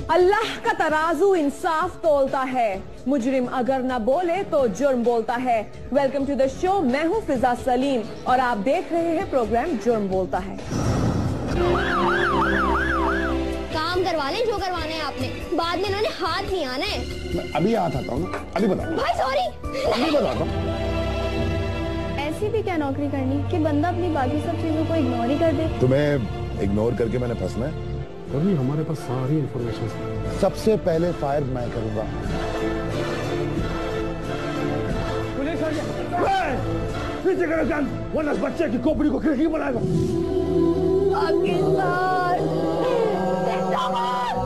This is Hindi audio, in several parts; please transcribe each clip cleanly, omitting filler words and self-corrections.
अल्लाह का तराजू इंसाफ तोलता है, मुजरिम अगर न बोले तो जुर्म बोलता है। वेलकम टू द शो, मैं हूं फिजा सलीम और आप देख रहे हैं प्रोग्राम जुर्म बोलता है। काम करवा लें जो करवाना है आपने, बाद में इन्होंने हाथ नहीं आना है। मैं अभी हाथ आता हूँ ना, अभी बताऊँ। भाई सॉरी, अभी बताता हूँ। ऐसी भी क्या नौकरी करनी कि बंदा अपनी बाकी सब चीजों को इग्नोर ही कर दे। तुम्हें इग्नोर करके मैंने फंसना है? अभी हमारे पास सारी इंफॉर्मेशन है। सबसे पहले फायर मैं करूंगा। पीछे करो जान, वरना इस बच्चे की खोपड़ी को खिड़की बनाएगा। पाकिस्तान जिंदाबाद।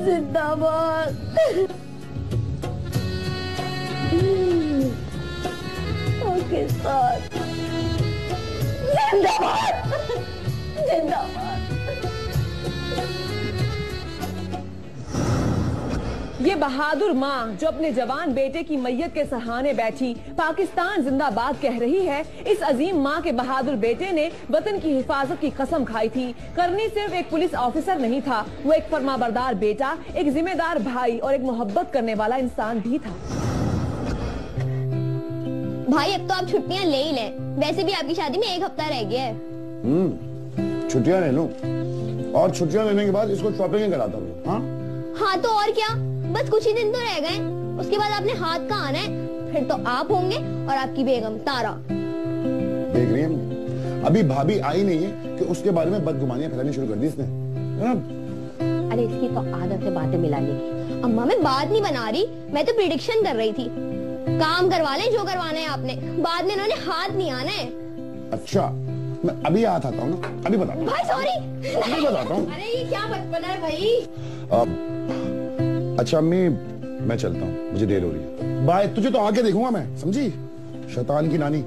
जिंदाबाद। पाकिस्तान जिंदाबाद जिंदाबाद। ये बहादुर माँ जो अपने जवान बेटे की मैयत के सहारे बैठी पाकिस्तान जिंदाबाद कह रही है, इस अजीम माँ के बहादुर बेटे ने वतन की हिफाजत की कसम खाई थी। करनी सिर्फ एक पुलिस ऑफिसर नहीं था, वो एक फरमाबरदार बेटा, एक जिम्मेदार भाई और एक मोहब्बत करने वाला इंसान भी था। भाई अब तो आप छुट्टियां ले ही लें, वैसे भी आपकी शादी में 1 हफ्ता रह गया है। छुट्टियां ले लूं और छुट्टियां लेने के बाद इसको शॉपिंग कराता हूँ। हाँ तो और क्या, बस कुछ ही दिन तो रह गए, उसके बाद आपने हाथ का आना है, फिर तो आप होंगे और आपकी बेगम तारा। देख रही है, अभी भाभी आई नहीं है कि उसके बारे में बदगुमानियां फैलानी शुरू कर दी इसने, है ना? अरे इसकी तो आदत है बातें मिलाने की। अम्मा मैं बात नहीं बना रही, मैं तो प्रिडिक्शन कर रही थी। काम करवा लें जो करवाना है आपने, बाद में इन्होंने हाथ नहीं आना है। अच्छा, मैं अभी हाथ आता हूँ ना, अभी बताता हूँ। भाई सॉरी, अभी बताता हूँ। अरे ये क्या बचपना है भाई। अच्छा अम्मी, मैं चलता हूँ, मुझे देर हो रही है। बाय, तुझे तो आगे देखूंगा मैं, समझी? शैतान की नानी।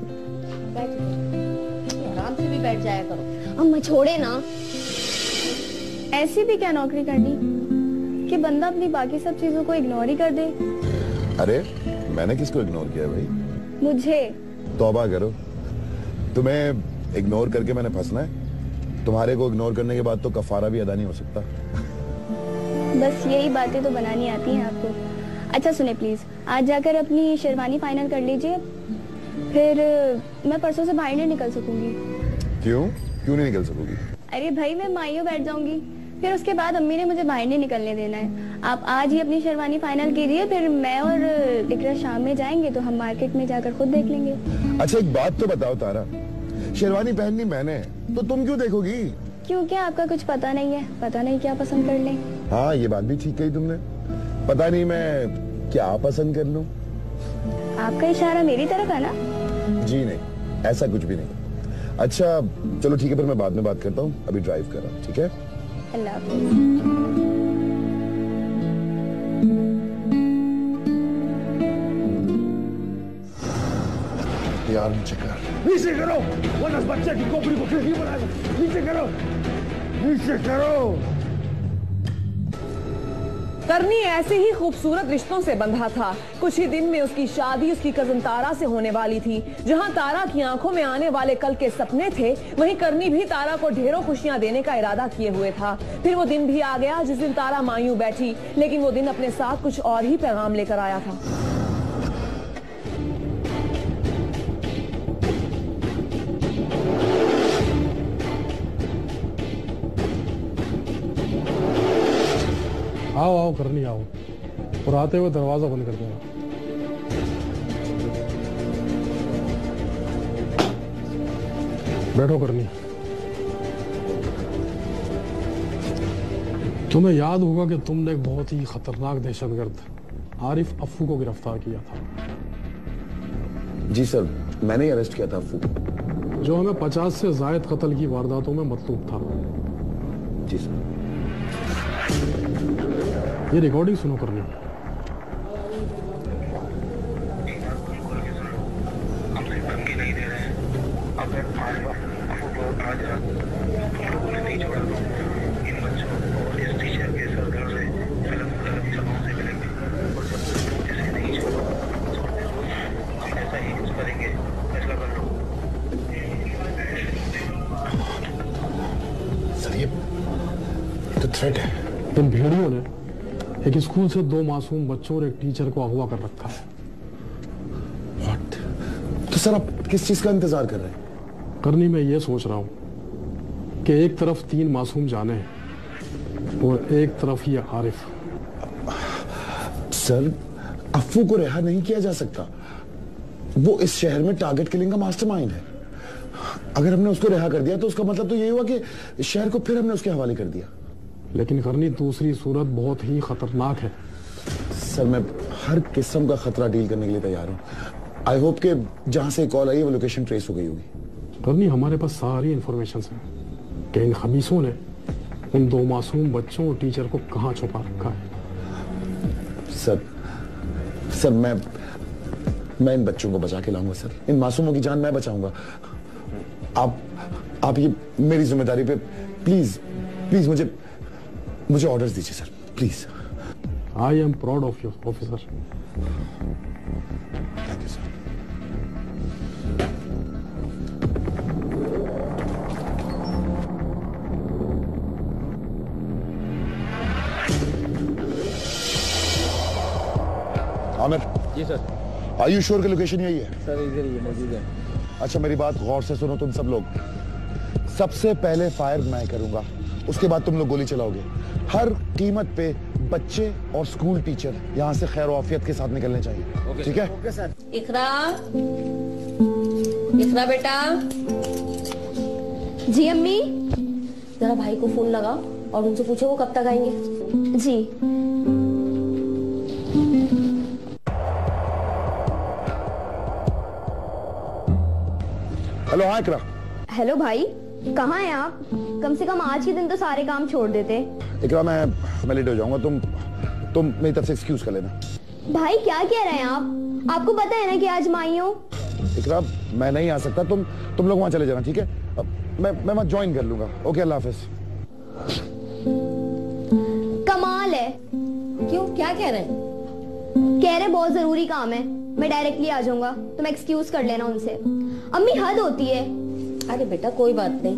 आराम से भी बैठ जाया करो। अम्मा छोड़े ना। ऐसी भी क्या नौकरी करनी कि बंदा अपनी बाकी सब चीजों को इग्नोर ही कर दे। अरे मैंने किसको इग्नोर किया भाई? मुझे। तौबा करो, तुम्हें इग्नोर करके मैंने फंसना है? तुम्हारे को इग्नोर करने के बाद तो कफारा भी अदा नहीं हो सकता। बस यही बातें तो बनानी आती हैं आपको। अच्छा सुने प्लीज, आज जाकर अपनी शेरवानी फाइनल कर लीजिए, फिर मैं परसों से बाहर नहीं निकल सकूंगी। क्यों क्यों नहीं निकल सकोगी? अरे भाई मैं माइयों बैठ जाऊंगी, फिर उसके बाद अम्मी ने मुझे बाहर नहीं निकलने देना है। आप आज ही अपनी शेरवानी फाइनल कीजिए, फिर मैं और इकरा शाम में जाएंगे तो हम मार्केट में जाकर खुद देख लेंगे। अच्छा एक बात तो बताओ तारा, शेरवानी पहननी मैंने है तो तुम क्यों देखोगी? क्योंकि आपका कुछ पता नहीं है, पता नहीं क्या पसंद कर लें। हाँ ये बात भी ठीक कही तुमने, पता नहीं मैं क्या पसंद कर लूं। आपका इशारा मेरी तरफ है ना? जी नहीं, ऐसा कुछ भी नहीं। अच्छा चलो ठीक है, फिर मैं बाद में बात करता हूँ, अभी ड्राइव कर रहा हूँ, ठीक है? अल्लाह हाफ़िज़। यार नीचे कर। नीचे करो वरना इस बच्चे की खोपड़ी को खिड़की बनाएगा। नीचे करो, नीचे करो। करनी ऐसे ही खूबसूरत रिश्तों से बंधा था। कुछ ही दिन में उसकी शादी उसकी कजन तारा से होने वाली थी। जहां तारा की आंखों में आने वाले कल के सपने थे, वहीं करनी भी तारा को ढेरों खुशियां देने का इरादा किए हुए था। फिर वो दिन भी आ गया जिस दिन तारा मायूं बैठी, लेकिन वो दिन अपने साथ कुछ और ही पैगाम लेकर आया था। आओ आओ करनी आओ, और आते हुए दरवाजा बंद कर देना। बैठो करनी। तुम्हें याद होगा कि तुमने एक बहुत ही खतरनाक दहशतगर्द आरिफ अफ्फू को गिरफ्तार किया था। जी सर, मैंने ही अरेस्ट किया था अफ्फू को, जो हमें 50 से जायद कत्ल की वारदातों में मतलूब था। जी सर। ये रिकॉर्डिंग सुनो करनी। सर ये तो थ्रेट है। इन भेड़ियों ने एक स्कूल से 2 मासूम बच्चों और एक टीचर को अगवा कर रखा है। What? तो सर आप किस चीज का इंतजार कर रहे हैं? करनी मैं ये सोच रहा हूं कि एक तरफ 3 मासूम जाने हैं और एक तरफ ये आरिफ। सर अफ्फू को रिहा नहीं किया जा सकता, वो इस शहर में टारगेट किलिंग का मास्टरमाइंड है। अगर हमने उसको रिहा कर दिया तो उसका मतलब तो यही हुआ कि शहर को फिर हमने उसके हवाले कर दिया। लेकिन करनी दूसरी सूरत बहुत ही खतरनाक है। सर मैं हर किस्म का खतरा डील करने के लिए तैयार हूँ। आई होप कि जहां से कॉल आई है वो लोकेशन ट्रेस हो गई होगी। करनी हमारे पास सारी इंफॉर्मेशन है कि इन खबीसों ने उन 2 मासूम बच्चों और टीचर को कहाँ छुपा रखा है। सर मैं इन बच्चों को बचा के लाऊंगा सर, इन मासूमों की जान मैं बचाऊंगा। आप ये मेरी जिम्मेदारी पे प्लीज प्लीज मुझे ऑर्डर्स दीजिए sir, please. I am proud of you officer. Thank you sir. Aamir. जी सर। आर यू श्योर कि लोकेशन यही है? सर इधर ही मौजूद है। अच्छा मेरी बात गौर से सुनो तुम सब लोग। सबसे पहले फायर मैं करूंगा, उसके बाद तुम लोग गोली चलाओगे। हर कीमत पे बच्चे और स्कूल टीचर यहाँ से खैर आफियत के साथ निकलने चाहिए। ठीक है? Okay sir. इकरा, इकरा बेटा। जी अम्मी। जरा भाई को फोन लगा और उनसे पूछो वो कब तक आएंगे। जी। हेलो। हाँ इकरा। हेलो भाई, कहाँ हैं आप? कम से कम आज के दिन तो सारे काम छोड़ देते। इकरा मैं लेट हो जाऊंगा, तुम मेरी तरफ से एक्सक्यूज कर लेना। भाई क्या कह रहे हैं आप? आपको पता है ना कि आज माई हूँ। इकरा मैं नहीं आ सकता, तुम लोग वहां चले जाना, ठीक है? मैं वहां ज्वाइन कर लूंगा। ओके अल्लाह हाफिज। कमाल है। क्यों, क्या कह रहे हैं? कह रहे बहुत जरूरी काम है, मैं डायरेक्टली आ जाऊंगा, तुम एक्सक्यूज कर लेना उनसे। अम्मी हद होती है। अरे बेटा कोई बात नहीं,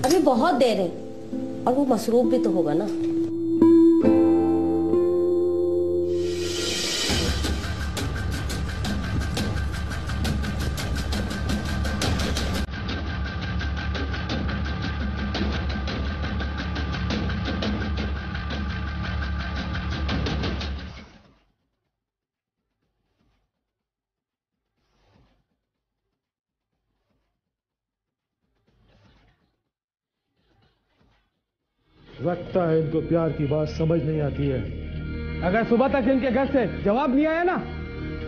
अभी बहुत देर है और वो मसरूफ भी तो होगा ना। लगता है इनको प्यार की बात समझ नहीं आती है। अगर सुबह तक इनके घर से जवाब नहीं आया ना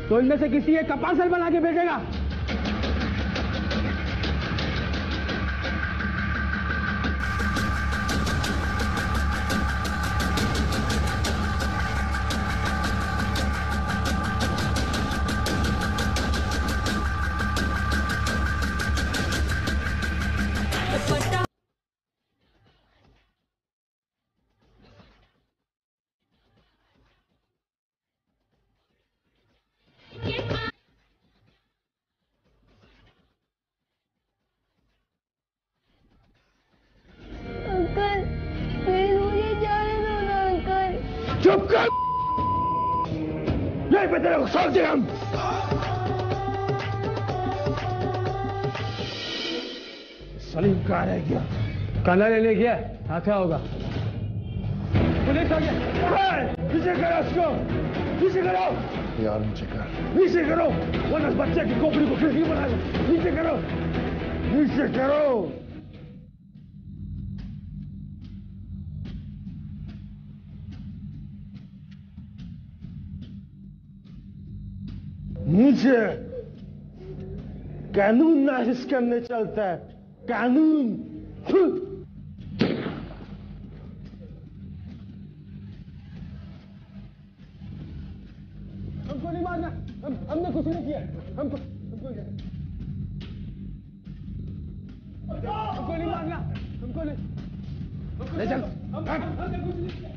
तो इनमें से किसी एक का पार्सल बना के भेजेगा। चुप कर, यहीं पे तेरे को छोड़ दिया हम। सलीम कहाँ रह गया? काला लेने गया, हाँ क्या होगा? पुलिस आ गया, पीछे करो उसको, पीछे करो यार, नीचे कर, नीचे करो, वरना बच्चे की खोपड़ी को खिड़की बना दो। नीचे करो, नीचे करो। नीचे। कानून नाफिज करने चलता है, कानून। हमको नहीं मारना, हमने कुछ नहीं किया, हमको नहीं मारना, हमको नहीं। ले चल, हमने कुछ नहीं किया।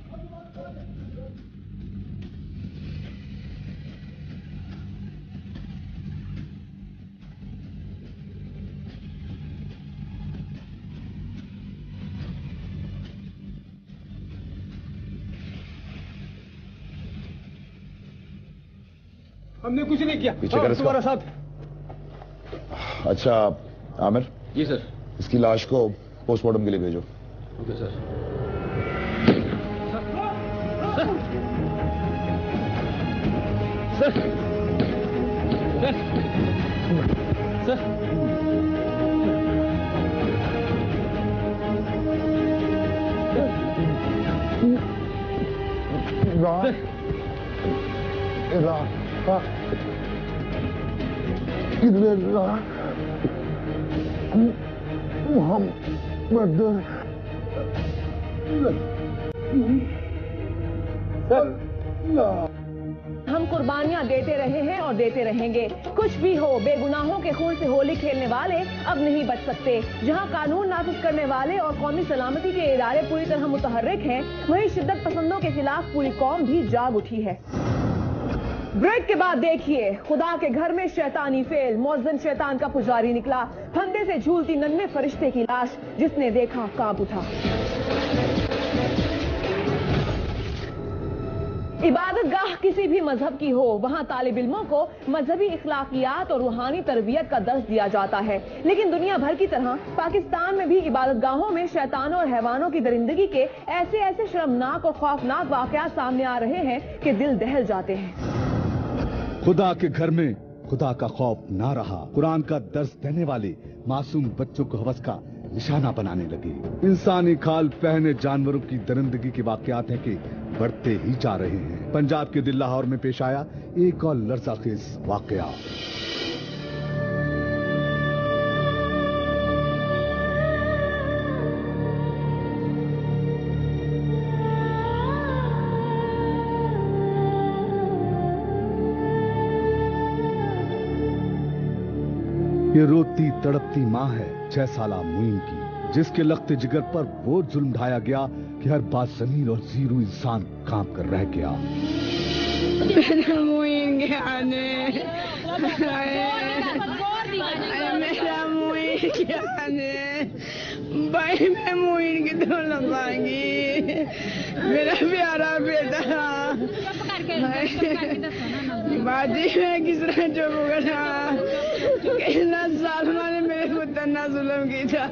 हमने कुछ नहीं किया। पीछे कर इसको। तुम्हारा साथ। अच्छा आमिर। जी सर। इसकी लाश को पोस्टमार्टम के लिए भेजो। Okay sir. Sir sir sir हम कुर्बानियां देते रहे हैं और देते रहेंगे। कुछ भी हो, बेगुनाहों के खून से होली खेलने वाले अब नहीं बच सकते। जहां कानून नाफिज करने वाले और कौमी सलामती के इदारे पूरी तरह मुतहर्रिक हैं, वहीं शिद्दत पसंदों के खिलाफ पूरी कौम भी जाग उठी है। ब्रेक के बाद देखिए, खुदा के घर में शैतानी फेल, मुअज्जिन शैतान का पुजारी निकला। फंदे से झूलती नन्हे फरिश्ते की लाश, जिसने देखा कांप उठा। इबादतगाह किसी भी मजहब की हो, वहां तालिब इल्मों को मजहबी इखलाकियात और रूहानी तरबियत का दर्स दिया जाता है। लेकिन दुनिया भर की तरह पाकिस्तान में भी इबादतगाहों में शैतानों और हैवानों की दरिंदगी के ऐसे ऐसे शर्मनाक और खौफनाक वाकयात सामने आ रहे हैं कि दिल दहल जाते हैं। खुदा के घर में खुदा का खौफ ना रहा। कुरान का दर्स देने वाले मासूम बच्चों को हवस का निशाना बनाने लगे। इंसानी खाल पहने जानवरों की दरिंदगी के वाकयात है कि बढ़ते ही जा रहे हैं। पंजाब के दिल लाहौर में पेश आया एक और लर्ज़ाखेज वाकया। ये रोती तड़पती माँ है 6 साला मुइन की, जिसके लख्ते जिगर पर वो जुल्म ढाया गया कि हर बात ज़मीर और जीरू इंसान कांप कर रह गया। मेरा मुइन गया ने, मेरा मुइन गया ने, भाई मैं मुइन की तो लगाएंगी, मेरा प्यारा बेटा। बाजी में किस तरह चुप करा, कितना सालमा ने मेरे को तना जुल्म की था।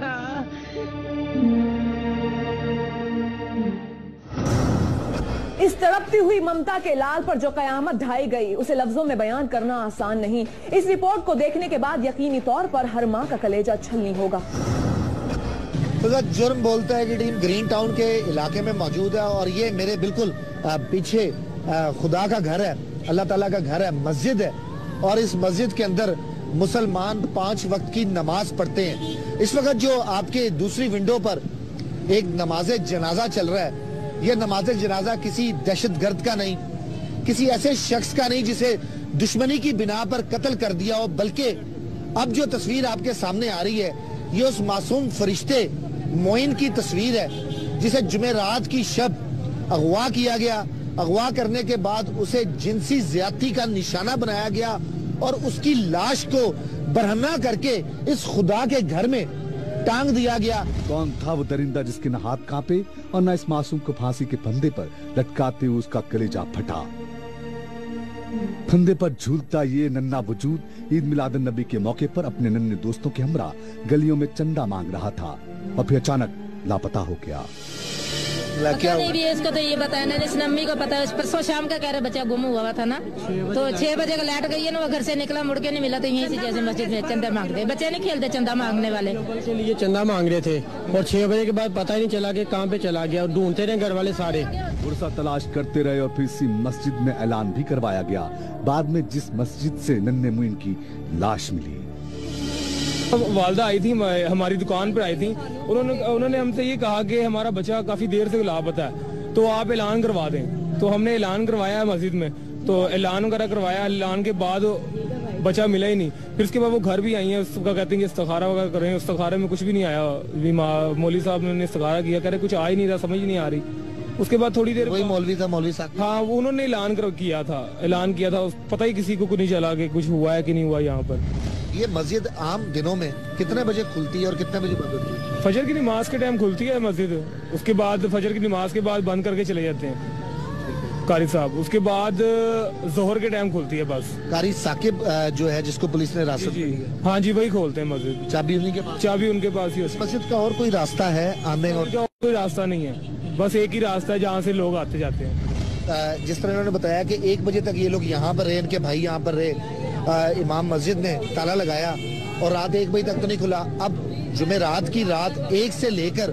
इस तड़पती हुई ममता के लाल पर जो कयामत ढाई गई, उसे लफ्जों में बयान करना आसान नहीं। इस रिपोर्ट को देखने के बाद यकीनी तौर पर हर माँ का कलेजा छलनी होगा। तो जुर्म बोलता है कि टीम ग्रीन टाउन के इलाके में मौजूद है और ये मेरे बिल्कुल पीछे खुदा का घर है, अल्लाह ताला का घर है, मस्जिद है और इस मस्जिद के अंदर मुसलमान 5 वक्त की नमाज पढ़ते हैं। इस वक्त जो आपके दूसरी विंडो पर एक नमाज जनाजा चल रहा है, यह नमाज जनाजा किसी दहशतगर्द का नहीं, किसी ऐसे शख्स का नहीं जिसे दुश्मनी की बिना पर कत्ल कर दिया हो, बल्कि अब जो तस्वीर आपके सामने आ रही है ये उस मासूम फरिश्ते मोइन की तस्वीर है जिसे जुमेरात की शब अगवा किया गया। अगवा करने के बाद उसे जिनसी ज्यादती का निशाना बनाया गया और उसकी लाश को बरहना करके इस खुदा के घर में टांग दिया गया। कौन था वो दरिंदा जिसके न हाथ कांपे और न इस मासूम को फांसी के फंदे पर लटकाते हुए उसका कलेजा फटा। फंदे पर झूलता ये नन्हा वजूद ईद मिलादुन नबी के मौके पर अपने नन्हे दोस्तों के हमरा गलियों में चंदा मांग रहा था और फिर अचानक लापता हो गया। पता नहीं भी इसको तो ये बताया ना, जिस नम्मी को पता है। परसों शाम का कह रहे बच्चा गुम हुआ था ना, तो 6 बजे का लाइट गई है ना, वो घर से निकला मुड़ के नहीं मिला, तो यहीं से जैसे मस्जिद में चंदा मांगते। बच्चे नहीं खेलते चंदा मांगने वाले के लिए चंदा मांग रहे थे और 6 बजे के बाद पता ही नहीं चला कि कहाँ पे चला गया और ढूंढते रहे घर वाले सारे। पुरसा तलाश करते रहे और फिर इसी मस्जिद में ऐलान भी करवाया गया। बाद में जिस मस्जिद से नन्हे मुइन की लाश मिली, वालदा आई थी, हमारी दुकान पर आई थी। उन्होंने हमसे ये कहा कि हमारा बच्चा काफी देर से लापता है, तो आप ऐलान करवा दें। तो हमने ऐलान करवाया मस्जिद में, तो ऐलान वगैरह करवाया। ऐलान के बाद बच्चा मिला ही नहीं। फिर उसके बाद वो घर भी आई है, उसका कहते हैं कि इस्तिखारा वगैरह कर रहे हैं। इस्तिखारे में कुछ भी नहीं आया। मौलवी साहब ने इस्तिखारा किया, कह रहे कुछ आ ही नहीं रहा, समझ नहीं आ रही। उसके बाद थोड़ी देर वही मौलवी साहब, हाँ, उन्होंने ऐलान किया था। पता ही किसी को नहीं चला कि कुछ हुआ है कि नहीं हुआ यहाँ पर। ये मस्जिद आम दिनों में कितने बजे खुलती है और कितने बजे बंद होती है? फजर की नमाज के टाइम खुलती है मस्जिद, उसके बाद फजर की नमाज के बाद बंद करके चले जाते हैं कारी साहब। उसके बाद जोहर के टाइम खुलती है बस। कारी साकिब जो है, जिसको पुलिस ने हिरासत में लिया, हाँ जी, वही खोलते हैं मस्जिद। चाबी उन्हीं के पास? चाबी उनके पास ही। मस्जिद का और कोई रास्ता है आने? और कोई रास्ता नहीं है, बस एक ही रास्ता है जहाँ से लोग आते जाते हैं। जिस तरह उन्होंने बताया कि 1 बजे तक ये लोग यहाँ पर रहे, इनके भाई यहाँ पर रहे। इमाम मस्जिद ने ताला लगाया और रात 1 बजे तक तो नहीं खुला। अब जुमे रात की रात 1 से लेकर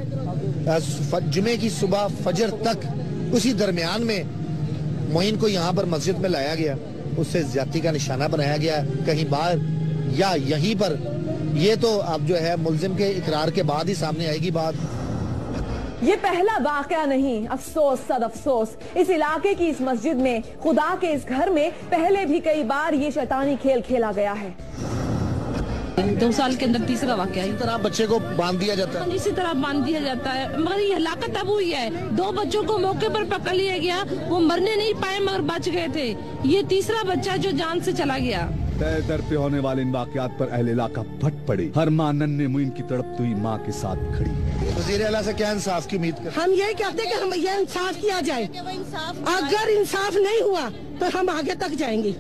जुमे की सुबह फजर तक, उसी दरमियान में मोइन को यहाँ पर मस्जिद में लाया गया। उससे ज्यादती का निशाना बनाया गया, कहीं बाहर या यहीं पर। ये तो अब जो है मुल्जिम के इकरार के बाद ही सामने आएगी बात। ये पहला वाकया नहीं, अफसोस सद अफसोस। इस इलाके की इस मस्जिद में, खुदा के इस घर में पहले भी कई बार ये शैतानी खेल खेला गया है। 2 साल के अंदर तीसरा वाकया है। इसी तरह बच्चे को बांध दिया जाता है, इसी तरह बांध दिया जाता है। मगर ये हलाकत अब हुई है। 2 बच्चों को मौके पर पकड़ लिया गया, वो मरने नहीं पाए मगर बच गए थे। ये तीसरा बच्चा जो जान से चला गया। तय दर पे होने वाले इन वाकयात पर अहले इलाका फट पड़े। हर माँ नन्हे मुइन की तड़पती हुई माँ के साथ खड़ी। वज़ीर आला से क्या इंसाफ की उम्मीद करते? हम यही कहते हैं कि हम ये इंसाफ किया जाए। अगर इंसाफ नहीं हुआ तो हम आगे तक जाएंगे।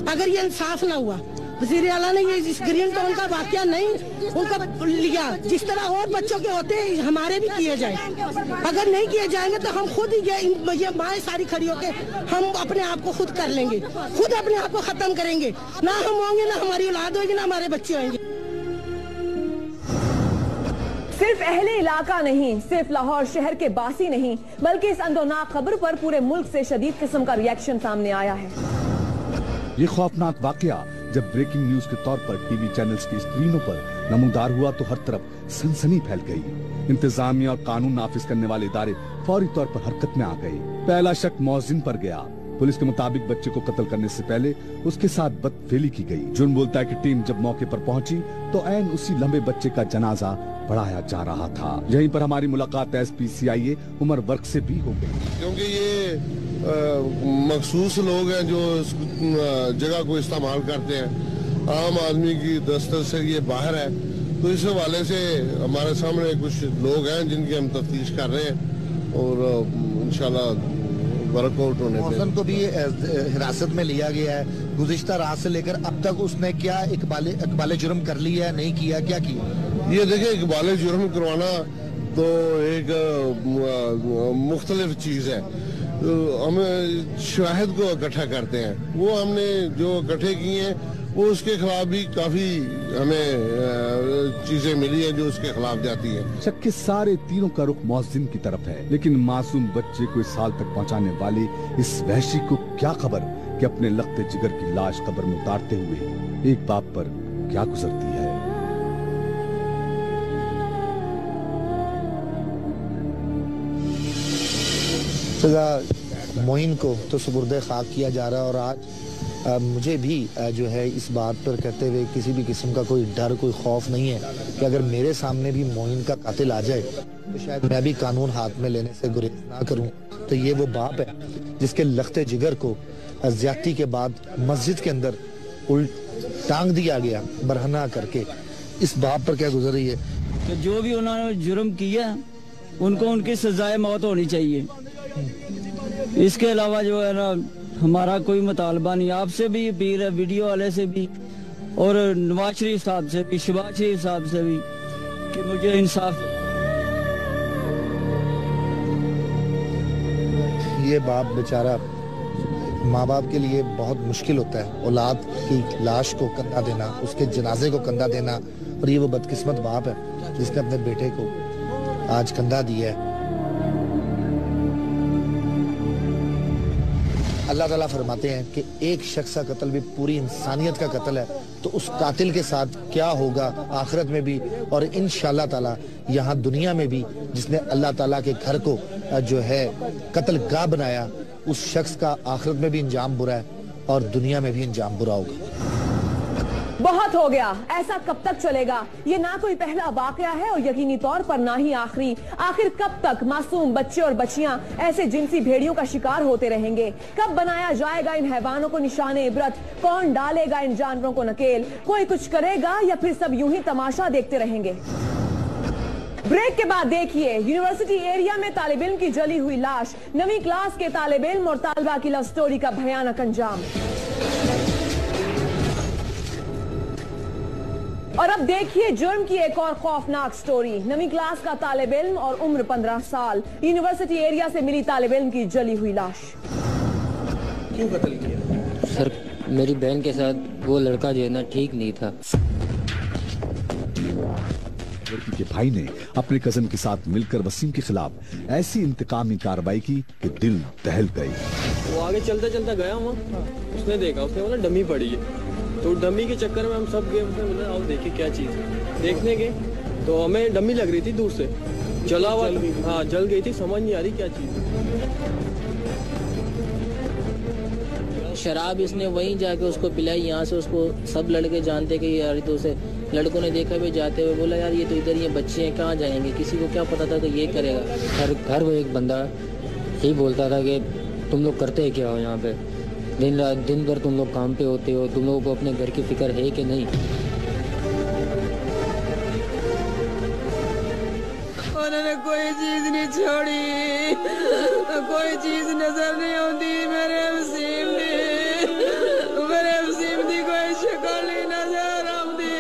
अगर ये इंसाफ ना हुआ, वज़ीर आला ने ये इस ग्रीन टाउन का वाकया नहीं उनका लिया, जिस तरह और बच्चों के होते हैं हमारे भी किए जाए। अगर नहीं किए जाएंगे तो हम खुद ये माएँ सारी खड़ी होके हम अपने आप को खुद कर लेंगे, खुद अपने आप को खत्म करेंगे। ना हम होंगे, ना हमारी औलाद होगी, ना हमारे बच्चे होंगे। सिर्फ अहले इलाका नहीं, सिर्फ लाहौर शहर के बासी नहीं, बल्कि इस अंदोनाक खबर पर पूरे मुल्क से शदीद किस्म का रिएक्शन सामने आया है। ये खौफनाक वाकया जब ब्रेकिंग न्यूज के तौर पर टीवी चैनल्स की स्क्रीनों पर नमूदार हुआ तो हर तरफ सनसनी फैल गई। इंतजामिया और कानून नाफिज करने वाले इदारे फौरी तौर पर हरकत में आ गए। पहला शक मौजिन पर गया। पुलिस के मुताबिक बच्चे को कत्ल करने से पहले उसके साथ बदफेली की गई। जुर्म बोलता है कि टीम जब मौके पर पहुंची तो ऐन उसी लंबे बच्चे का जनाजा पढ़ाया जा रहा था। यहीं पर हमारी मुलाकात SPCIA उमर वर्क से भी हो गई। क्योंकि ये मखसूस लोग हैं जो इस जगह को इस्तेमाल करते हैं, आम आदमी की दस्तक से ये बाहर है। तो इस हवाले से हमारे सामने कुछ लोग हैं जिनकी हम तफ्तीश कर रहे हैं और इंशाल्लाह वर्कआउट होने मौसम को भी हिरासत में लिया गया है। गुज़िश्ता रात से लेकर अब तक उसने क्या इकबाल जुर्म कर लिया है, नहीं किया, क्या किया? ये देखिए, इकबाल जुर्म करवाना तो एक मुख्तलिफ चीज है। हमें शाहिद को इकट्ठा करते हैं, वो हमने जो इकट्ठे किए हैं वो उसके खिलाफ भी काफी हमें चीजें मिली है जो उसके खिलाफ जाती है। शक के सारे तीरों का रुख मौजिन की तरफ है, लेकिन मासूम बच्चे को इस हाल तक पहुंचाने वाले इस वहशी को क्या खबर कि अपने लखते जिगर की लाश कब्र में उतारते हुए एक बाप पर क्या गुजरती है। मोइन को तो सुपुर्दे खाक किया जा रहा है और आज मुझे भी जो है इस बात पर कहते हुए किसी भी किस्म का कोई डर, कोई खौफ नहीं है कि अगर मेरे सामने भी मोइन का कातिल आ जाए तो शायद मैं भी कानून हाथ में लेने से गुरेज ना करूं। तो ये वो बाप है जिसके लखते जिगर को ज्यादती के बाद मस्जिद के अंदर उल्ट टांग दिया गया बरहना करके। इस बाप पर क्या गुजर रही है। कि जो भी उन्होंने जुर्म किया उनको उनकी सजाए मौत होनी चाहिए। इसके अलावा जो है ना हमारा कोई मुतालबा नहीं, आपसे भी अपील है, वीडियो वाले से भी और नवाज शरीफ साहब से भी, शहबाज शरीफ साहब से भी कि मुझे इंसाफ। ये बाप बेचारा, माँ बाप के लिए बहुत मुश्किल होता है औलाद की लाश को कंधा देना, उसके जनाजे को कंधा देना, और ये वो बदकिस्मत बाप है जिसने अपने बेटे को आज कंधा दिया है। अल्लाह ताला फरमाते हैं कि एक शख्स का कत्ल भी पूरी इंसानियत का कत्ल है, तो उस कातिल के साथ क्या होगा आखिरत में भी और इंशाअल्लाह ताला यहाँ दुनिया में भी, जिसने अल्लाह ताला के घर को जो है कत्ल गाह बनाया, उस शख्स का आखिरत में भी अंजाम बुरा है और दुनिया में भी अंजाम बुरा होगा। बहुत हो गया, ऐसा कब तक चलेगा? ये ना कोई पहला वाकया है और यकीनी तौर पर ना ही आखिरी। आखिर कब तक मासूम बच्चे और बच्चियां ऐसे जिनसी भेड़ियों का शिकार होते रहेंगे? कब बनाया जाएगा इन हैवानों को निशाने इबरत? कौन डालेगा इन जानवरों को नकेल? कोई कुछ करेगा या फिर सब यूं ही तमाशा देखते रहेंगे? ब्रेक के बाद देखिए, यूनिवर्सिटी एरिया में तालिब इल्म की जली हुई लाश, 9वीं क्लास के तालिब इल्म और तालिबा की लव स्टोरी का भयानक अंजाम। और अब देखिए जुर्म की एक और खौफनाक स्टोरी। 9वीं क्लास का तालिब इल्म और उम्र 15 साल, यूनिवर्सिटी एरिया से मिली तालिब इल्म की जली हुई लाश। क्यों कत्ल किया? सर मेरी बहन के साथ वो लड़का जो है ना ठीक नहीं था। लड़की के भाई ने अपने कजन के साथ मिलकर वसीम के खिलाफ ऐसी इंतकामी कार्रवाई की कि दिल दहल गई। वो आगे चलता चलता गया वहाँ, उसने देखा, उसने बोला डमी पड़ी है, तो डमी के चक्कर में हम सब गए, उसने बोला आओ देखिए क्या चीज़ है। देखने गए तो हमें डमी लग रही थी दूर से, जला हुआ, हाँ जल गई थी, समझ नहीं आ रही क्या चीज़ है। शराब इसने वहीं जाके उसको पिलाई, यहाँ से उसको सब लड़के जानते कि यार, तो उसे लड़कों ने देखा भी जाते हुए, बोला यार ये तो इधर ये बच्चे हैं, कहाँ जाएंगे, किसी को क्या पता था कि ये करेगा। हर वो एक बंदा ही बोलता था कि तुम लोग करते क्या हो यहाँ पे, दिन भर तुम लोग काम पे होते हो, तुम लोगों को अपने घर की फिक्र है कि नहीं। उन्होंने कोई चीज नहीं छोड़ी, कोई चीज नजर नहीं आती मेरे वसीम दी कोई शक्ल नहीं नजर आती।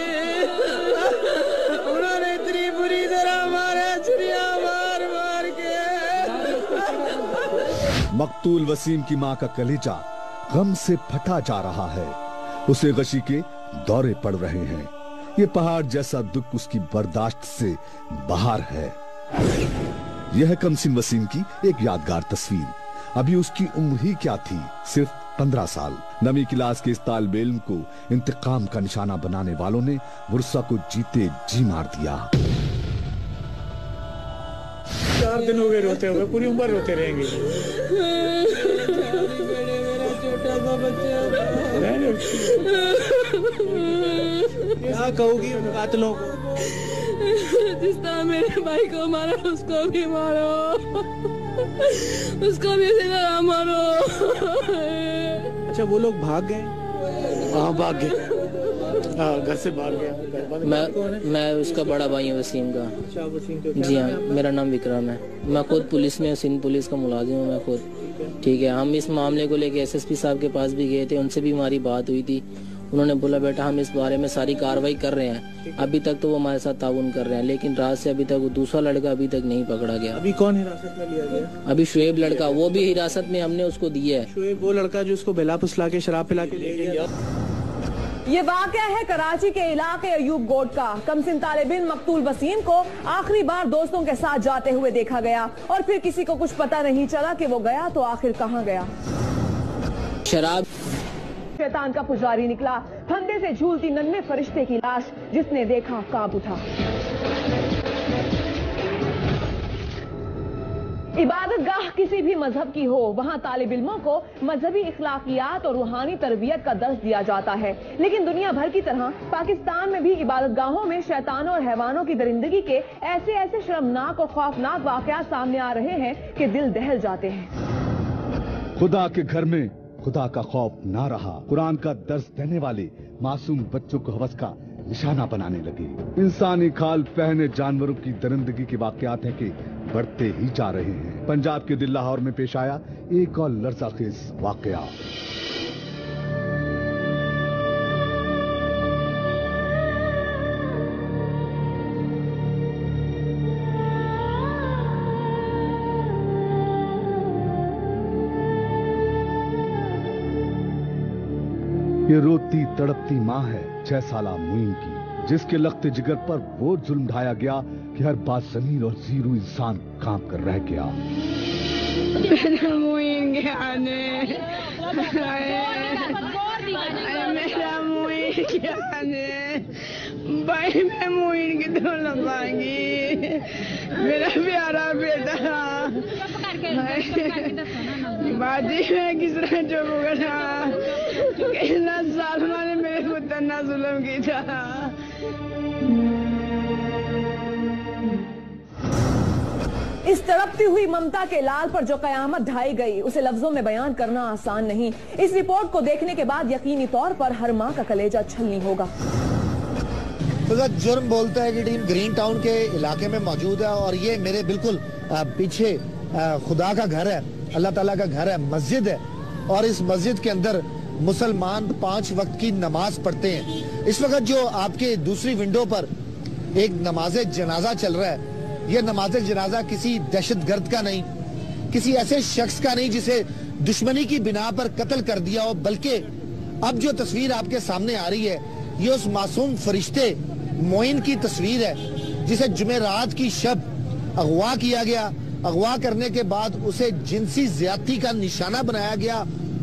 उन्होंने इतनी बुरी तरह मारे छुरियां मार मार के। मकतूल वसीम की मां का कलेजा गम से फटा जा रहा है, उसे गशी के दौरे पड़ रहे हैं। ये पहाड़ जैसा दुख उसकी बर्दाश्त से बाहर है। यह कमसिन वसीम की एक यादगार तस्वीर। अभी उसकी उम्र ही क्या थी, सिर्फ 15 साल। 9वीं क्लास के इस तालिब इल्म को इंतकाम का निशाना बनाने वालों ने बुरसा को जीते जी मार दिया। 4 दिन हो गए रोते हुए, पूरी उम्र रोते रहेंगे। छोटा सा बच्चा क्या कहोगी उन कातिलों को? जिस तरह मेरे भाई को मारा उसको भी मारो, उसको भी इसी तरह मारो। अच्छा वो लोग भाग गए? हाँ भाग गए, घर से बाहर गया। मैं उसका बड़ा भाई हूँ वसीम का। जी हाँ, मेरा नाम विक्रम है। मैं खुद पुलिस में, सिंध पुलिस का मुलाजिम हूँ मैं खुद। ठीक है, हम इस मामले को लेके एसएसपी साहब के पास भी गए थे, उनसे भी हमारी बात हुई थी। उन्होंने बोला बेटा हम इस बारे में सारी कार्रवाई कर रहे हैं, अभी तक तो वो हमारे साथ ताउन कर रहे हैं, लेकिन रात से अभी तक वो दूसरा लड़का अभी तक नहीं पकड़ा गया। अभी कौन हिरासत में लिया गया? अभी शुएब लड़का, वो भी हिरासत में हमने उसको दिया है। शुएब वो लड़का जो उसको बेला फुसला के शराब पिला के ले गया। ये वाकया है कराची के इलाके अयूब गोड का। कमसिन तालिब इल्म मकतूल वसीम को आखिरी बार दोस्तों के साथ जाते हुए देखा गया और फिर किसी को कुछ पता नहीं चला कि वो गया तो आखिर कहाँ गया। शराब शैतान का पुजारी निकला, फंदे से झूलती नन्हे फरिश्ते की लाश, जिसने देखा कांप उठा। इबादत गाह किसी भी मजहब की हो, वहाँ तालिब इल्मों को मजहबी इखलाकियात और रूहानी तरबियत का दर्स दिया जाता है। लेकिन दुनिया भर की तरह पाकिस्तान में भी इबादत गाहों में शैतानों और हैवानों की दरिंदगी के ऐसे ऐसे शर्मनाक और खौफनाक वाकयात सामने आ रहे हैं कि दिल दहल जाते हैं। खुदा के घर में खुदा का खौफ ना रहा। कुरान का दर्स देने वाले मासूम बच्चों को हवस का निशाना बनाने लगे। इंसानी खाल पहने जानवरों की दरिंदगी के वाकयात हैं कि बढ़ते ही जा रहे हैं। पंजाब के दिल लाहौर में पेश आया एक और लर्ज़ाखेज वाकया। ये रोती तड़पती माँ है 6 साला मुइन की, जिसके लख्ते जिगर पर वो जुल्म ढाया गया कि हर बात ज़मीर और जीरू इंसान कांप कर रह गया। मेरा मुइन गया ने, मेरा मुइन गया ने, भाई मैं मुइन की तो लंबाएंगी, मेरा प्यारा बेटा। बाजी में किस तरह चुप करना, कितना सालमा ने मेरे पुत्र ना जुल्म की था। इस तड़पती हुई ममता के लाल पर जो कयामत ढाई गई, उसे लफ्जों में बयान करना आसान नहीं। इस रिपोर्ट को देखने के बाद यकीनी तौर पर हर माँ का कलेजा छलनी होगा। तो जुर्म बोलता है कि टीम ग्रीन टाउन के इलाके में मौजूद है और ये मेरे बिल्कुल पीछे खुदा का घर है, अल्लाह ताला का घर है, मस्जिद है और इस मस्जिद के अंदर मुसलमान 5 वक्त की नमाज पढ़ते हैं। इस वक्त जो आपके दूसरी विंडो पर एक नमाज जनाजा चल रहा है, यह नमाज जनाजा किसी दहशतगर्द का नहीं, किसी ऐसे शख्स का नहीं जिसे दुश्मनी की बिना पर कत्ल कर दिया हो, बल्कि अब जो तस्वीर आपके सामने आ रही है ये उस मासूम फरिश्ते मोइन की तस्वीर है जिसे जुमेरात की शब अगवा किया गया। अगवा करने के बाद उसे जिनसी ज्यादती का निशाना बनाया गया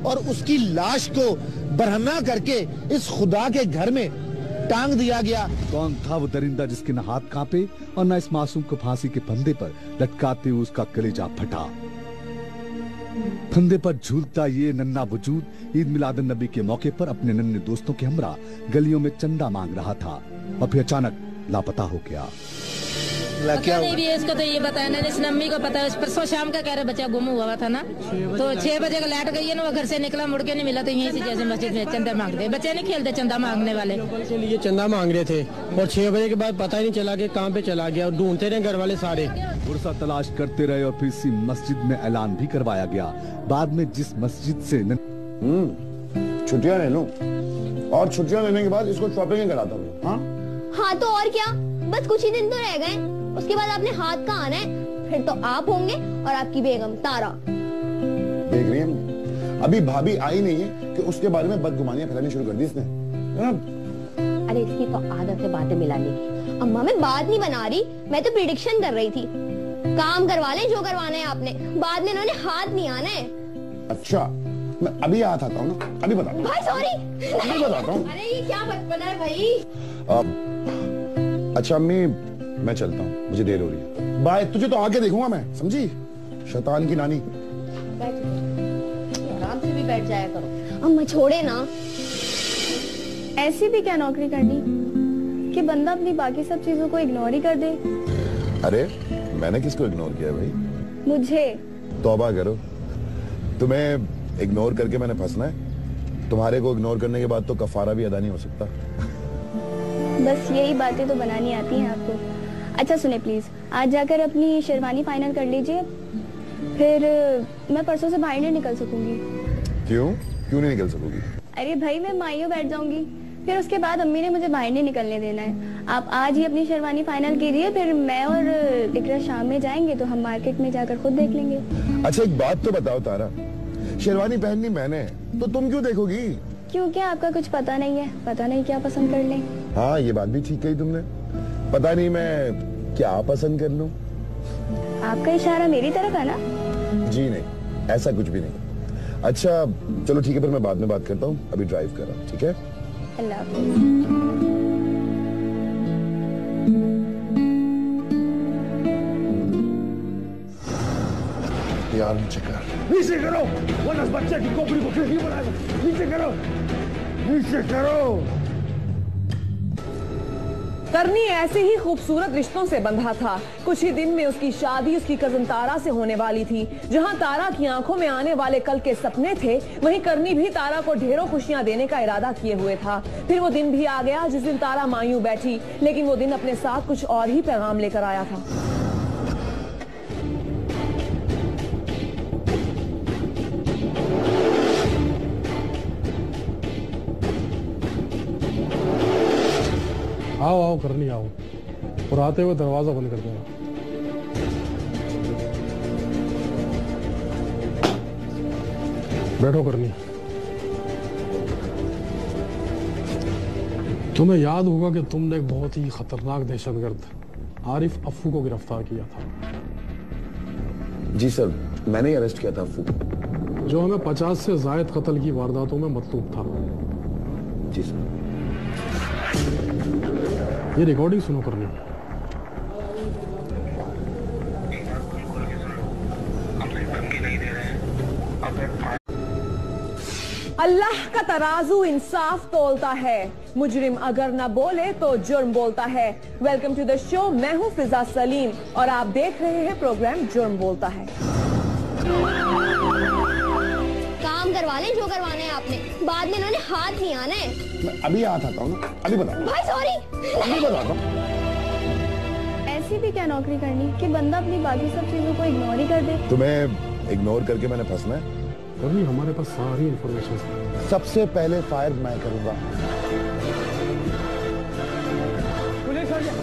और उसकी लाश को बरहना करके इस खुदा के घर में टांग दिया गया। कौन था वो दरिंदा जिसके न हाथ कांपे और न इस मासूम को फांसी के फंदे पर लटकाते हुए उसका कलेजा फटा। फंदे पर झूलता ये नन्हा वजूद ईद मिलादुन नबी के मौके पर अपने नन्हे दोस्तों के हमरा गलियों में चंदा मांग रहा था और फिर अचानक लापता हो गया। पता नहीं भी इसको तो ये बताया ना, इस नम्मी को पता है। परसों शाम का कह रहे बच्चा गुम हुआ था ना, तो 6 बजे का लाइट गई है ना, वो घर से निकला मुड़ के नहीं मिला, तो यहीं से जैसे मस्जिद में चंदा मांगते। बच्चे नहीं खेलते चंदा मांगने वाले के लिए चंदा मांग रहे थे और 6 बजे के बाद पता ही नहीं चला कि कहाँ पे चला गया और ढूंढते रहे घर वाले सारे। पुरसा तलाश करते रहे और फिर इसी मस्जिद में ऐलान भी करवाया गया। बाद में जिस मस्जिद से छुट्टियां ले लो और छुट्टियां लेने के बाद इसको शॉपिंग कराता हूँ। हाँ तो और क्या, बस कुछ ही दिन तो रह गए, उसके बाद आपने हाथ का आना है, फिर तो आप होंगे और आपकी बेगम तारा। देख रही है अभी भाभी आई नहीं है कि उसके बारे में बदगुमानियां फैलानी शुरू कर दी इसने। अरे इसकी तो आदत है बातें मिलाने की। अम्मा मैं बात नहीं बना रही, मैं तो प्रिडिक्शन कर रही थी। काम करवा लें जो करवाना है आपने, बाद में इन्होंने हाथ नहीं आना है। अच्छा मैं अभी हाथ आता हूँ ना, अभी बताता हूँ। भाई सॉरी, अभी बताता हूँ। अरे ये क्या बचपना है भाई। अच्छा अम्मी मैं चलता हूँ, मुझे देर हो रही है। बाय, तुझे तो आके देखूंगा मैं, समझी? शैतान की नानी। आराम से भी बैठ जाया करो। अम्मा छोड़े ना। ऐसी भी क्या नौकरी करनी कि बंदा अपनी बाकी सब चीजों को इग्नोर ही कर दे। अरे मैंने किसको इग्नोर किया भाई? मुझे। तौबा करो, तुम्हें इग्नोर करके मैंने फंसना है? तुम्हारे को इग्नोर करने के बाद तो कफारा भी अदा नहीं हो सकता। बस यही बातें तो बनानी आती हैं आपको। अच्छा सुने प्लीज, आज जाकर अपनी शेरवानी फाइनल कर लीजिए, फिर मैं परसों से बाहर नहीं निकल सकूंगी। क्यों नहीं निकल सकोगी? अरे भाई मैं माइयों बैठ जाऊंगी, फिर उसके बाद अम्मी ने मुझे बाहर नहीं निकलने देना है। आप आज ही अपनी शेरवानी फाइनल कीजिए, फिर मैं और इकरा शाम में जाएंगे तो हम मार्केट में जाकर खुद देख लेंगे। अच्छा एक बात तो बताओ तारा, शेरवानी पहननी मैंने तो तुम क्यों देखोगी? क्योंकि आपका कुछ पता नहीं है, पता नहीं क्या पसंद कर लें। हाँ ये बात भी ठीक कही तुमने, पता नहीं मैं क्या पसंद कर लूं। आपका इशारा मेरी तरफ है ना? जी नहीं, ऐसा कुछ भी नहीं। अच्छा चलो ठीक है, फिर मैं बाद में बात करता हूँ, अभी ड्राइव कर रहा हूँ। ठीक है, अल्लाह हाफ़िज़। यार नीचे करो वरना इस बच्चे की खोपड़ी को खिड़की बनाएगा। नीचे करो, नीचे करो। करनी ऐसे ही खूबसूरत रिश्तों से बंधा था। कुछ ही दिन में उसकी शादी उसकी कजन तारा से होने वाली थी। जहां तारा की आंखों में आने वाले कल के सपने थे, वहीं करनी भी तारा को ढेरों खुशियां देने का इरादा किए हुए था। फिर वो दिन भी आ गया जिस दिन तारा मायूं बैठी, लेकिन वो दिन अपने साथ कुछ और ही पैगाम लेकर आया था। आओ आओ करनी आओ, और आते हुए दरवाजा बंद कर देना। बैठो करनी। तुम्हें याद होगा कि तुमने एक बहुत ही खतरनाक दहशतगर्द आरिफ अफू को गिरफ्तार किया था। जी सर, मैंने ही अरेस्ट किया था अफू, जो हमें 50 से ज्यादा कत्ल की वारदातों में मतलूब था। जी सर। ये रिकॉर्डिंग सुनो करनी। अल्लाह का तराजू इंसाफ तोलता है, मुजरिम अगर न बोले तो जुर्म बोलता है। वेलकम टू द शो, मैं हूं फिजा सलीम और आप देख रहे हैं प्रोग्राम जुर्म बोलता है। काम करवा लें जो करवाना है आपने, बाद में इन्होंने हाथ नहीं आना है। मैं अभी आता हूँ ना, अभी बताऊँ। भाई सॉरी, अभी बताता हूँ। ऐसी भी क्या नौकरी करनी कि बंदा अपनी बाकी सब चीजों को इग्नोर ही कर दे। तुम्हें इग्नोर करके मैंने फंसना है? अभी हमारे पास सारी इंफॉर्मेशन है। सबसे पहले फायर मैं करूंगा। पुलिस आ गया,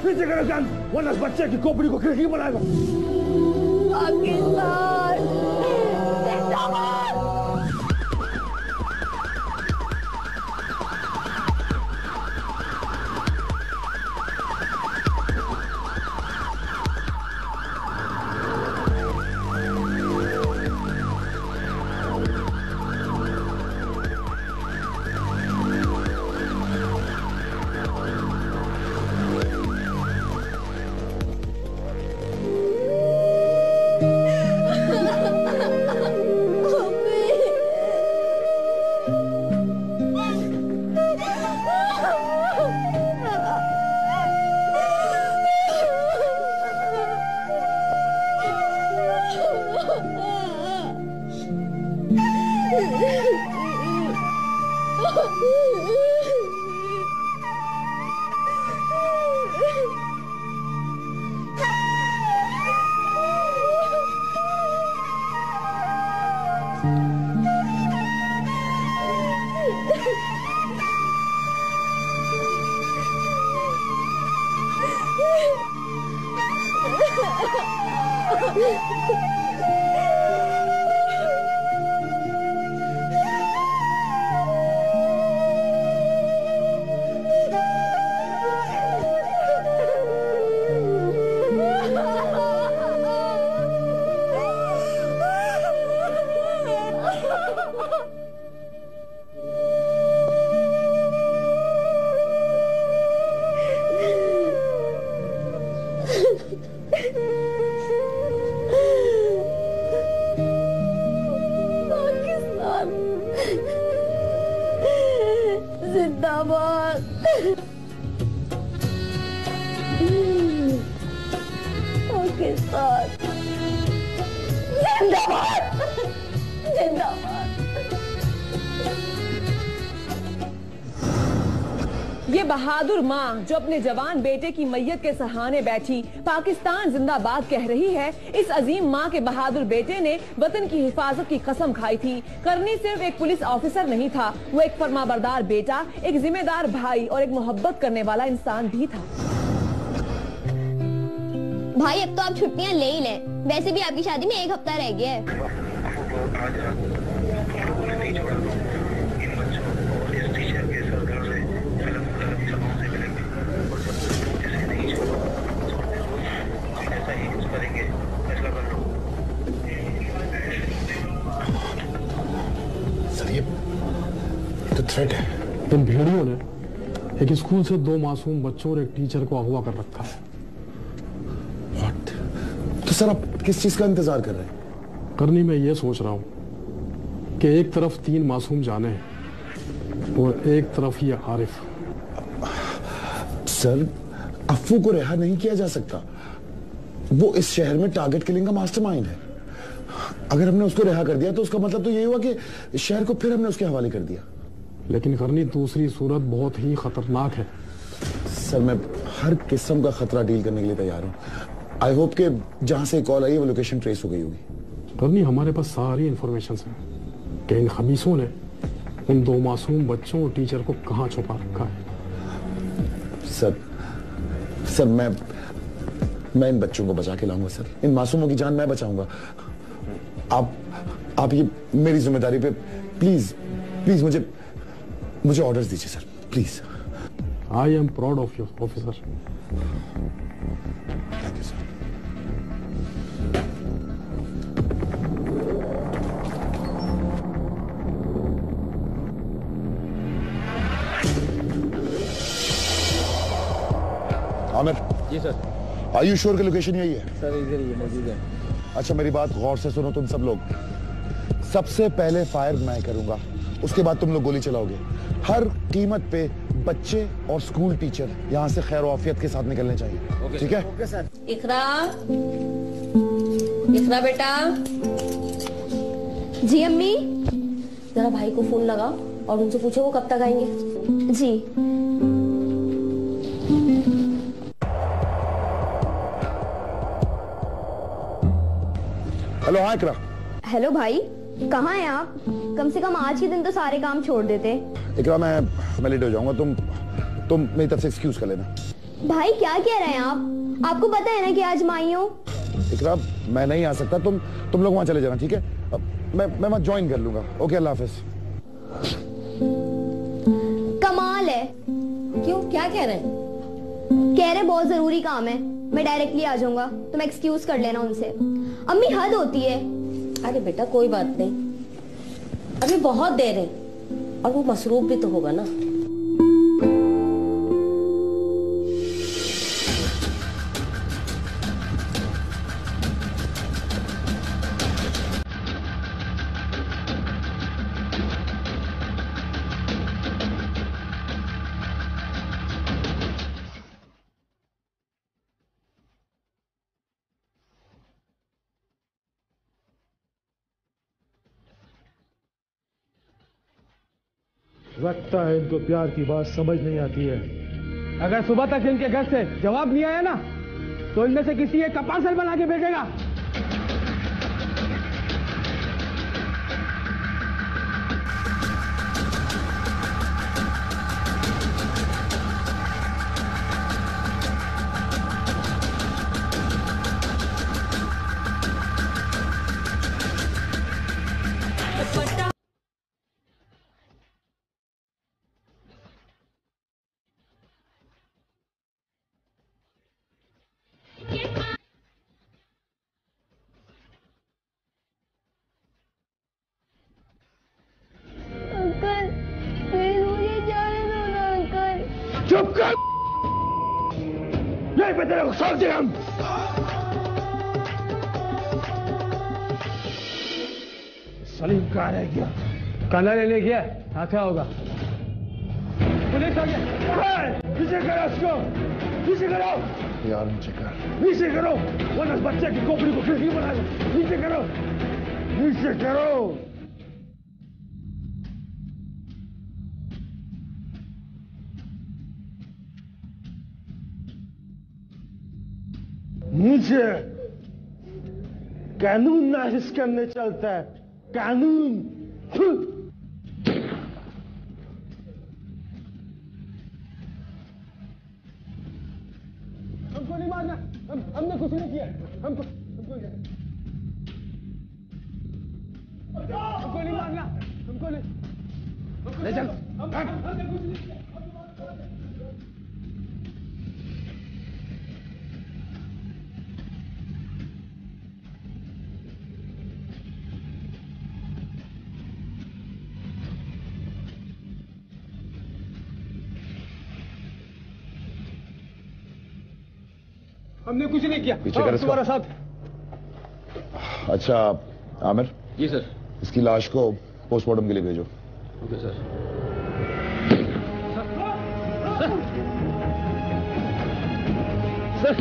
पीछे करो जान, वरना इस बच्चे की खोपड़ी को खिड़की बनाएगा। पाकिस्तान जिंदाबाद। जिंदाबाद। पाकिस्तान जिंदाबाद, जिंदाबाद। ये बहादुर माँ जो अपने जवान बेटे की मैयत के सहाने बैठी पाकिस्तान जिंदाबाद कह रही है, इस अजीम माँ के बहादुर बेटे ने वतन की हिफाजत की कसम खाई थी। करनी सिर्फ एक पुलिस ऑफिसर नहीं था, वो एक फरमाबरदार बेटा, एक जिम्मेदार भाई और एक मोहब्बत करने वाला इंसान भी था। भाई अब तो आप छुट्टियां ले ही लें, वैसे भी आपकी शादी में 1 हफ्ता रह गया है। सर ये तो थ्रेट है। इन भेड़ियों ने एक स्कूल से 2 मासूम बच्चों और एक टीचर को अगवा कर रखा है। तो सर आप किस चीज का इंतजार कर रहे हैं? करनी मैं ये सोच रहा हूँ कि एक तरफ 3 मासूम जाने हैं और एक तरफ ये आरिफ। सर, अफ्फू को रिहा नहीं किया जा सकता। वो इस शहर में टारगेट किलिंग का मास्टरमाइंड है। अगर हमने उसको रिहा कर दिया तो उसका मतलब तो यही हुआ कि शहर को फिर हमने उसके हवाले कर दिया। लेकिन करनी दूसरी सूरत बहुत ही खतरनाक है। सर, मैं हर किस्म का खतरा डील करने के लिए तैयार हूँ। आई होप कि जहां से कॉल आई है वो लोकेशन ट्रेस हो गई होगी। करनी हमारे पास सारी इंफॉर्मेशन है कि इन खमीसों ने उन 2 मासूम बच्चों और टीचर को कहाँ छुपा रखा है। सर मैं इन बच्चों को बचा के लाऊंगा सर। इन मासूमों की जान मैं बचाऊंगा। आप ये मेरी जिम्मेदारी पे प्लीज मुझे ऑर्डर्स दीजिए sir, please. I am proud of you officer. Thank you sir. Aamir. जी सर। आर यू श्योर कि लोकेशन यही है? सर इधर ही मौजूद है। अच्छा, मेरी बात गौर से सुनो तुम सब लोग। सबसे पहले फायर मैं करूंगा, उसके बाद तुम लोग गोली चलाओगे। हर कीमत पे बच्चे और स्कूल टीचर यहाँ से खैर आफियत के साथ निकलने चाहिए। ठीक है? Okay sir. इकरा बेटा। जी अम्मी। जरा भाई को फोन लगा और उनसे पूछो वो कब तक आएंगे। जी। हेलो। हाँ इकरा। हेलो भाई, कहाँ हैं आप? कम से कम आज के दिन तो सारे काम छोड़ देते। इकरा, मैं लेट हो जाऊंगा। तुम मेरी तरफ से एक्सक्यूज कर लेना। भाई क्या कह रहे हैं आप? आपको पता है ना कि आज माई हो। इकरा, मैं नहीं आ सकता। तुम लोग वहां चले जाना, ठीक है? मैं वहां ज्वाइन कर लूंगा। ओके, अल्लाह हाफिज। कमाल है। क्यों, क्या कह रहे हैं? कह रहे बहुत जरूरी काम है, मैं डायरेक्टली आ जाऊंगा, तुम एक्सक्यूज कर लेना उनसे। अम्मी हद होती है। अरे बेटा कोई बात नहीं, अभी बहुत देर है और वो मसरूफ भी तो होगा ना। लगता है इनको प्यार की बात समझ नहीं आती है। अगर सुबह तक इनके घर से जवाब नहीं आया ना तो इनमें से किसी एक का पार्सल बना के भेजेगा। चुप कर, यहीं पे तेरे को सौंप दिया हम। सलीम कहाँ रह गया? काला लेने गया, क्या होगा? पुलिस आ गया। पीछे करो उसको, पीछे करो यार। नीचे कर, नीचे करो वरना बच्चे की खोपड़ी को खिड़की बना दो। नीचे करो, नीचे करो। नीचे। कानून नाफिज करने चलता है, कानून। हमको नहीं मारना, हमने कुछ नहीं किया। हमको नहीं मारना, हमको नहीं। ले चल। हमने कुछ नहीं किया। हमने कुछ नहीं किया। पीछे कर तुम्हारा साथ। अच्छा आमिर। जी सर। इसकी लाश को पोस्टमार्टम के लिए भेजो। Okay sir. सर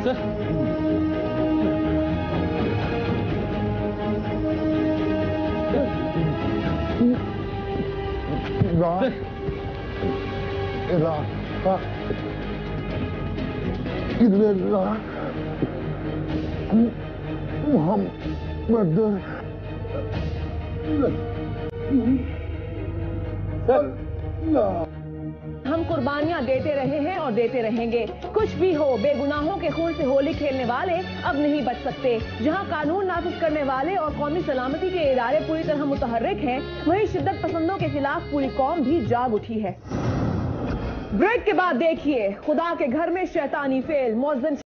सर हम कुर्बानियां देते रहे हैं और देते रहेंगे। कुछ भी हो, बेगुनाहों के खून से होली खेलने वाले अब नहीं बच सकते। जहां कानून नाफिज करने वाले और कौमी सलामती के इदारे पूरी तरह मुतहर्रिक हैं, वहीं शिद्दत पसंदों के खिलाफ पूरी कौम भी जाग उठी है। ब्रेक के बाद देखिए खुदा के घर में शैतानी फेल। मुअज्जिन